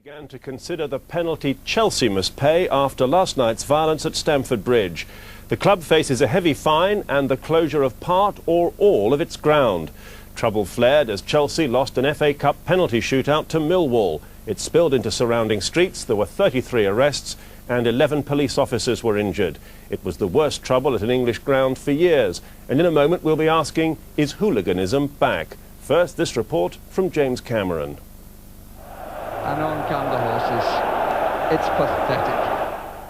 Began to consider the penalty Chelsea must pay after last night's violence at Stamford Bridge. The club faces a heavy fine and the closure of part or all of its ground. Trouble flared as Chelsea lost an FA Cup penalty shootout to Millwall. It spilled into surrounding streets. There were 33 arrests and 11 police officers were injured. It was the worst trouble at an English ground for years. And in a moment we'll be asking, is hooliganism back? First, this report from James Cameron. And on come the horses. It's pathetic.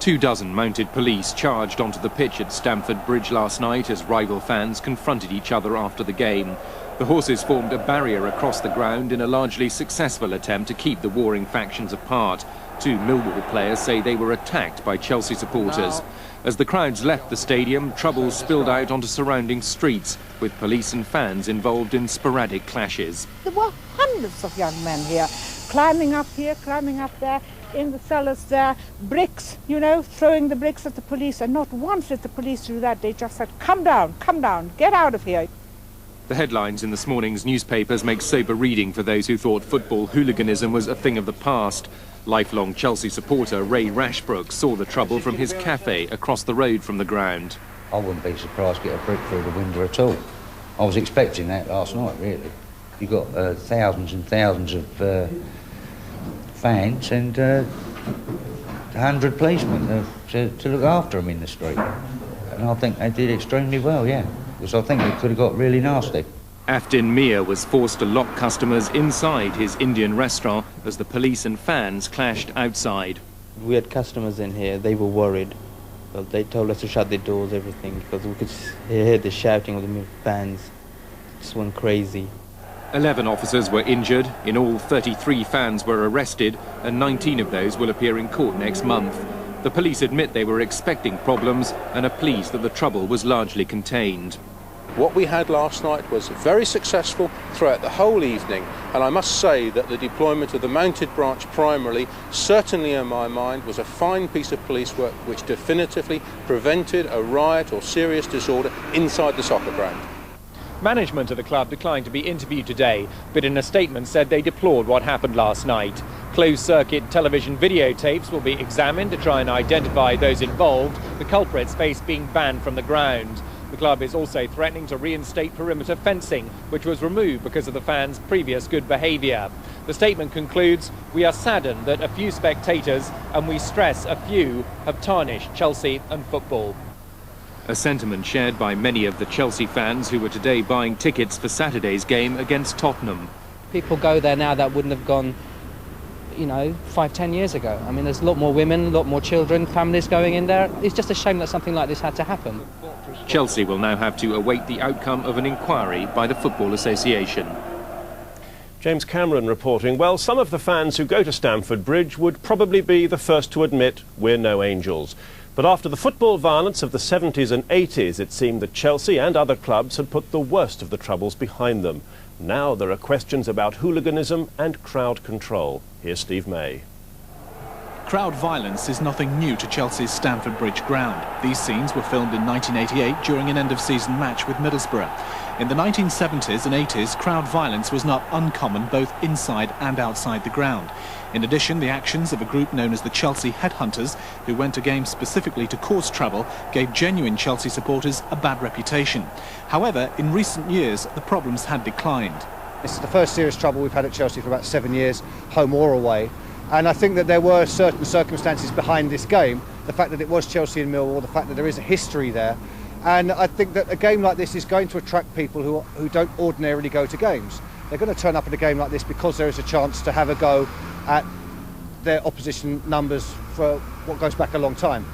24 mounted police charged onto the pitch at Stamford Bridge last night as rival fans confronted each other after the game. The horses formed a barrier across the ground in a largely successful attempt to keep the warring factions apart. Two Millwall players say they were attacked by Chelsea supporters. As the crowds left the stadium, trouble spilled out onto surrounding streets, with police and fans involved in sporadic clashes. There were hundreds of young men here, climbing up here, climbing up there, in the cellars there, bricks, you know, throwing the bricks at the police, and not once did the police do that. They just said, come down, get out of here. The headlines in this morning's newspapers make sober reading for those who thought football hooliganism was a thing of the past. Lifelong Chelsea supporter Ray Rashbrook saw the trouble from his cafe across the road from the ground. I wouldn't be surprised to get a brick through the window at all. I was expecting that last night, really. You've got thousands and thousands of fans and 100 policemen to look after them in the street. And I think they did extremely well, yeah, because I think it could have got really nasty. Afdin Mir was forced to lock customers inside his Indian restaurant as the police and fans clashed outside. We had customers in here, they were worried. But they told us to shut the doors, everything, because we could hear the shouting of the fans. It just went crazy. 11 officers were injured. In all, 33 fans were arrested, and 19 of those will appear in court next month. The police admit they were expecting problems and are pleased that the trouble was largely contained. What we had last night was very successful throughout the whole evening, and I must say that the deployment of the mounted branch primarily, certainly in my mind, was a fine piece of police work which definitively prevented a riot or serious disorder inside the soccer ground. Management of the club declined to be interviewed today, but in a statement said they deplored what happened last night. Closed-circuit television videotapes will be examined to try and identify those involved, the culprits face being banned from the ground. The club is also threatening to reinstate perimeter fencing, which was removed because of the fans' previous good behaviour. The statement concludes, "We are saddened that a few spectators, and we stress a few, have tarnished Chelsea and football." A sentiment shared by many of the Chelsea fans who were today buying tickets for Saturday's game against Tottenham. People go there now that wouldn't have gone, 5-10 years ago. I mean, there's a lot more women, a lot more children, families going in there. It's just a shame that something like this had to happen. Chelsea will now have to await the outcome of an inquiry by the Football Association. James Cameron reporting, well, some of the fans who go to Stamford Bridge would probably be the first to admit we're no angels. But after the football violence of the 70s and 80s, it seemed that Chelsea and other clubs had put the worst of the troubles behind them. Now there are questions about hooliganism and crowd control. Here's Steve May. Crowd violence is nothing new to Chelsea's Stamford Bridge ground. These scenes were filmed in 1988 during an end-of-season match with Middlesbrough. In the 1970s and 80s, crowd violence was not uncommon both inside and outside the ground. In addition, the actions of a group known as the Chelsea Headhunters, who went to games specifically to cause trouble, gave genuine Chelsea supporters a bad reputation. However, in recent years, the problems had declined. This is the first serious trouble we've had at Chelsea for about 7 years, home or away. And I think that there were certain circumstances behind this game, the fact that it was Chelsea and Millwall, the fact that there is a history there. And I think that a game like this is going to attract people who don't ordinarily go to games. They're going to turn up at a game like this because there is a chance to have a go at their opposition numbers for what goes back a long time.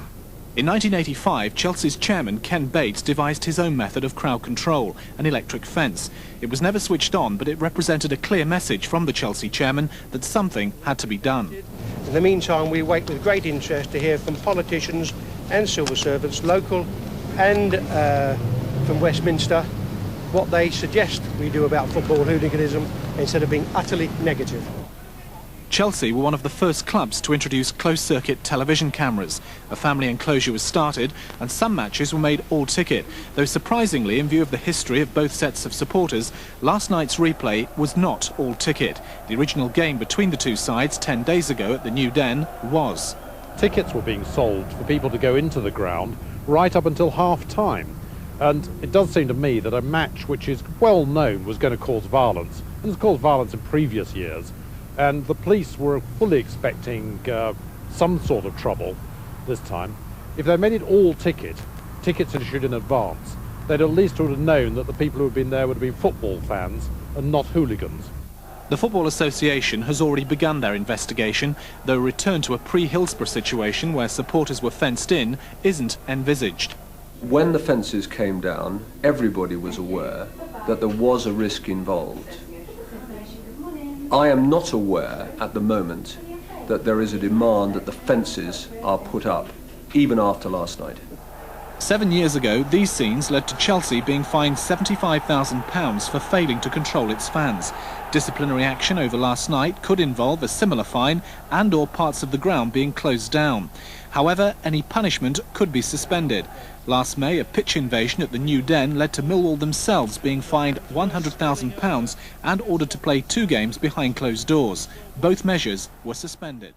In 1985, Chelsea's chairman, Ken Bates, devised his own method of crowd control, an electric fence. It was never switched on, but it represented a clear message from the Chelsea chairman that something had to be done. In the meantime, we wait with great interest to hear from politicians and civil servants, local and from Westminster, what they suggest we do about football hooliganism instead of being utterly negative. Chelsea were one of the first clubs to introduce closed-circuit television cameras. A family enclosure was started and some matches were made all-ticket, though surprisingly, in view of the history of both sets of supporters, last night's replay was not all-ticket. The original game between the two sides 10 days ago at the New Den was. Tickets were being sold for people to go into the ground right up until half-time. And it does seem to me that a match which is well known was going to cause violence, and has caused violence in previous years, and the police were fully expecting some sort of trouble this time. If they made it all tickets issued in advance, they'd at least would have known that the people who had been there would have been football fans and not hooligans. The Football Association has already begun their investigation, though a return to a pre-Hillsborough situation where supporters were fenced in isn't envisaged. When the fences came down, everybody was aware that there was a risk involved. I am not aware at the moment that there is a demand that the fences are put up, even after last night. 7 years ago, these scenes led to Chelsea being fined £75,000 for failing to control its fans. Disciplinary action over last night could involve a similar fine and/or parts of the ground being closed down. However, any punishment could be suspended. Last May, a pitch invasion at the New Den led to Millwall themselves being fined £100,000 and ordered to play 2 games behind closed doors. Both measures were suspended.